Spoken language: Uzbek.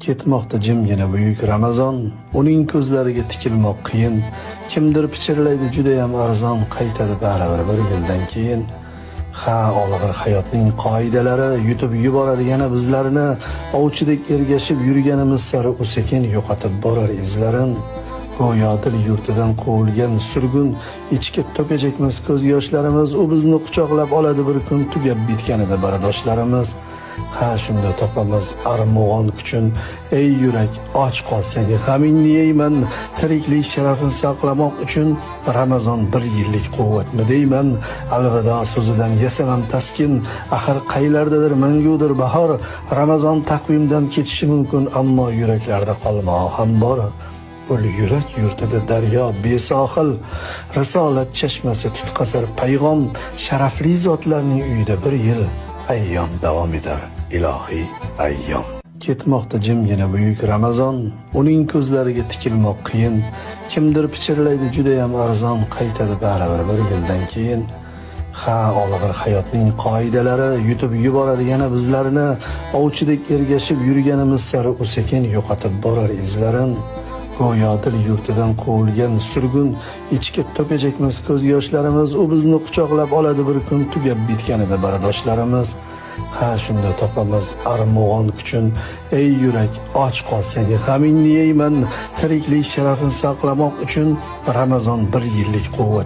Ketmoqda jimgina buyuk Ramazon, uning ko'zlariga tikilmoq qiyin. Kimdir pichirlaydi judayam arzon, qaytadi baribir bir yildan keyin. Ha, olg'ir hayotning qoidalari yutib yuboradi yana bizlarni, ovchidek ergashib yurganimiz sari u sekin yo'qotib borar izlarin. Go'yo dil yurtidan quvilgan surgun, ichki to'kajakmiz ko'z yoshlarimiz, u bizni quchoqlab oladi bir kun, tugab bitganida bardoshlarimiz. Ha, shunda topamiz armug'on kuchun, ey yurak och qolsang g'amingni yeyman, tiriklik sharafini saqlamoq uchun Ramazon bir yillik quvvatmi deyman. Alvido so'zidan yasamam taskin, axir qaylardadir mangudir bahor. Ramazon taqvimdan ketishi mumkin, ammo yuraklarda qolmog'i ham bor. Ul yurak yurtida daryo besohil, risolat chashmasi tutqazar payg'om, sharafli zotlarning uyida bir yil ayyom davom etar, ilohiy ayyom. Ketmoqda jimgina buyuk Ramazon, uning ko'zlariga tikilmoq qiyin. Kimdir pichirlaydi judayam arzon, qaytadi baribir bir yildan keyin. Ha, olg'ir hayotning qoidalari yutib yuboradi yana bizlarni, ovchidek ergashib yurganimiz sari u sekin yo'qotib borar izlarin. Go'yo dil yurtidan quvilgan surgun, ichki to'kajakmiz ko'z yoshlarimiz, u bizni quchoqlab oladi bir kun, tugab bitganida bardoshlarimiz. Ha, shunda topamiz armug'on kuchun, ey yurak och qolsang g'amingni yeyman, tiriklik sharafini saqlamoq uchun Ramazon bir yillik quvvat